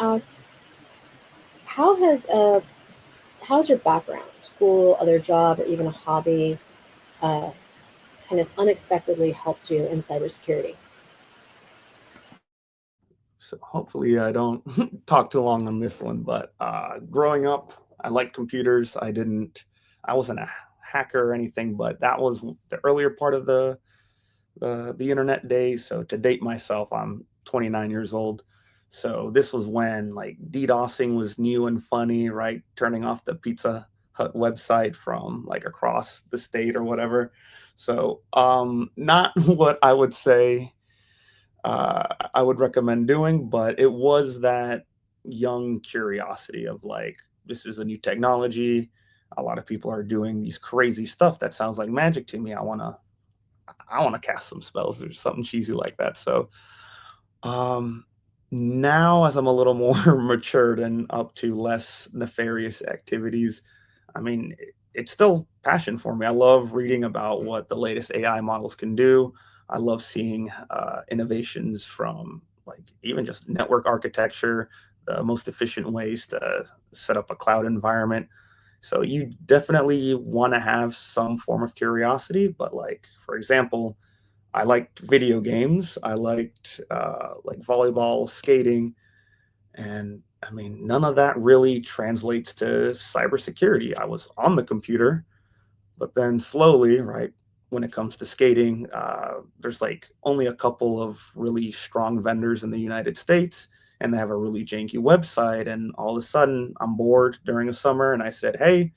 ask, how how's your background, school, other job, or even a hobby, uh, kind of unexpectedly helped you in cybersecurity? So hopefully I don't talk too long on this one, but growing up, I liked computers. I wasn't a hacker or anything, but that was the earlier part of the internet days. So to date myself, I'm 29 years old. So this was when like DDoSing was new and funny, right? Turning off the Pizza Hut website from like across the state or whatever. So not what I would say I would recommend doing, but it was that young curiosity of like, this is a new technology. A lot of people are doing these crazy stuff that sounds like magic to me. I want to cast some spells or something cheesy like that. So um, now, as I'm a little more matured and up to less nefarious activities, I mean, it's still passion for me. I love reading about what the latest AI models can do. I love seeing innovations from like even just network architecture, the most efficient ways to set up a cloud environment. So you definitely want to have some form of curiosity, but like for example, I liked video games. I liked like volleyball, skating, and I mean, none of that really translates to cybersecurity. I was on the computer, but then slowly, right, when it comes to skating, there's like only a couple of really strong vendors in the United States, and they have a really janky website. And all of a sudden, I'm bored during the summer, and I said, "Hey,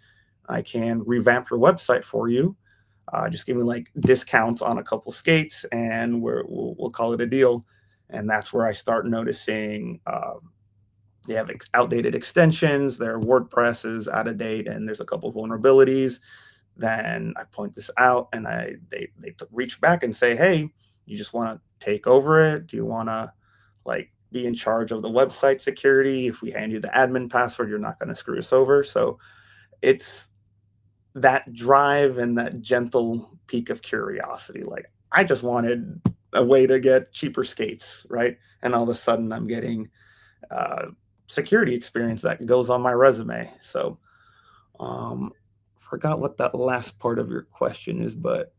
I can revamp your website for you. Just give me like discounts on a couple skates, and we'll call it a deal." And that's where I start noticing they have outdated extensions, their WordPress is out of date, and there's a couple vulnerabilities. Then I point this out, and they reach back and say, "Hey, you just want to take over it? Do you want to like be in charge of the website security? If we hand you the admin password, you're not going to screw us over." So it's that drive and that gentle peak of curiosity. Like I just wanted a way to get cheaper skates, right? And all of a sudden, I'm getting uh, security experience that goes on my resume. So, um, forgot what that last part of your question is, but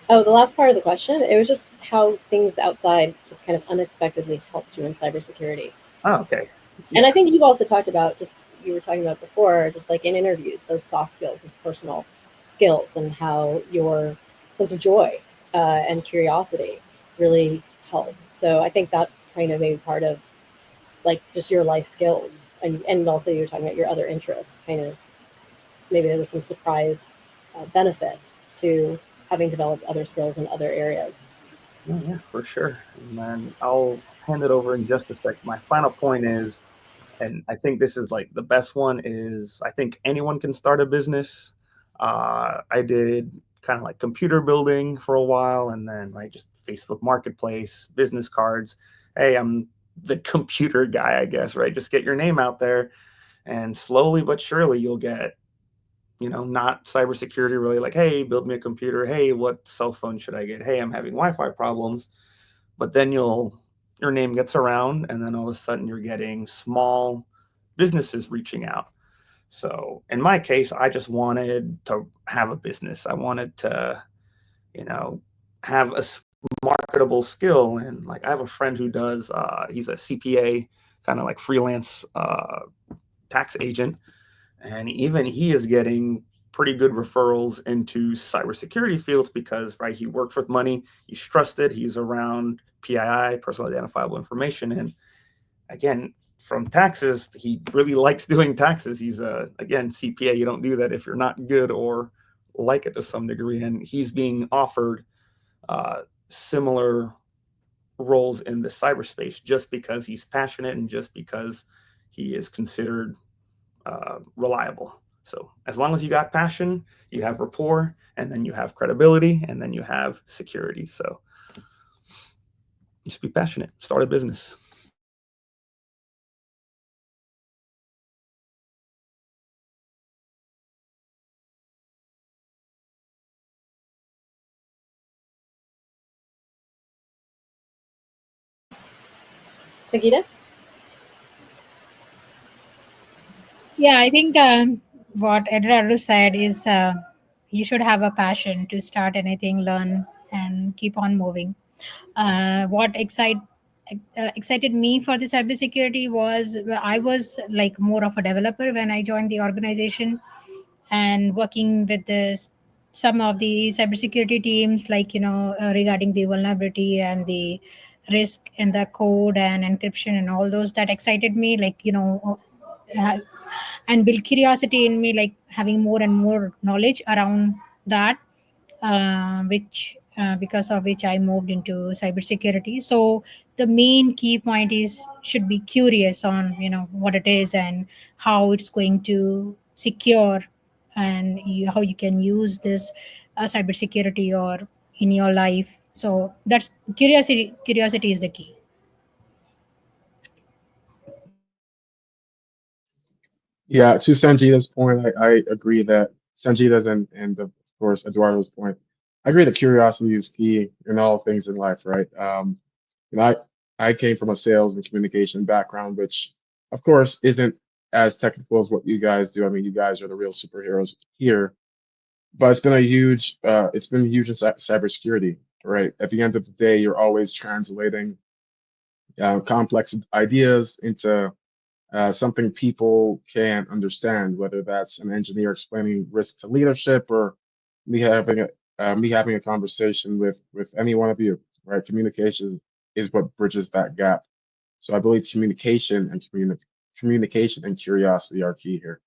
Oh, the last part of the question, it was just how things outside just kind of unexpectedly helped you in cybersecurity. oh, okay, And I yes, think you've also talked about just you were talking about before, just like in interviews, those soft skills and personal skills, and how your sense of joy and curiosity really help. So I think that's kind of maybe part of like just your life skills, and also you're talking about your other interests. Kind of maybe there was some surprise benefit to having developed other skills in other areas. no, yeah, for sure. And then I'll hand it over in just a sec. My final point is, and I think this is like the best one is I think anyone can start a business. I did kind of like computer building for a while, and then like just Facebook Marketplace, business cards. Hey, I'm the computer guy, I guess, right? Just get your name out there, and slowly but surely you'll get, not cybersecurity really like, hey, build me a computer. Hey, what cell phone should I get? Hey, I'm having Wi-Fi problems. But then your name gets around, and then all of a sudden you're getting small businesses reaching out. So in my case, I just wanted to have a business. I wanted to, you know, have a marketable skill. And like I have a friend who does, he's a CPA, kind of like freelance tax agent, and even he is getting pretty good referrals into cybersecurity fields because right, he works with money, he's trusted, he's around PII, personal identifiable information, and again, from taxes, he really likes doing taxes. He's a again CPA. You don't do that if you're not good or like it to some degree, and he's being offered similar roles in the cyberspace just because he's passionate and just because he is considered reliable. So as long as you got passion, you have rapport, and then you have credibility, and then you have security. So just be passionate, start a business. Sagita? Yeah, I think what Eduardo said is you should have a passion to start anything, learn, and keep on moving. What excited me for the cybersecurity was I was like more of a developer when I joined the organization, and working with some of the cybersecurity teams, like regarding the vulnerability and the risk in the code and encryption and all those, that excited me, uh, and build curiosity in me, like having more and more knowledge around that, which because of which I moved into cybersecurity. So the main key point is should be curious on what it is and how it's going to secure, and how you can use this cybersecurity or in your life. So that's curiosity. Curiosity is the key. Yeah, to Sangeeta's point, I agree that Sangeeta's and of course Eduardo's point, I agree that curiosity is key in all things in life, right? And I came from a sales and communication background, which of course isn't as technical as what you guys do. I mean, you guys are the real superheroes here, but it's been huge in cybersecurity, right? At the end of the day, you're always translating complex ideas into something people can understand, whether that's an engineer explaining risk to leadership or me having a conversation with any one of you, right? Communication is what bridges that gap. So I believe communication and curiosity are key here.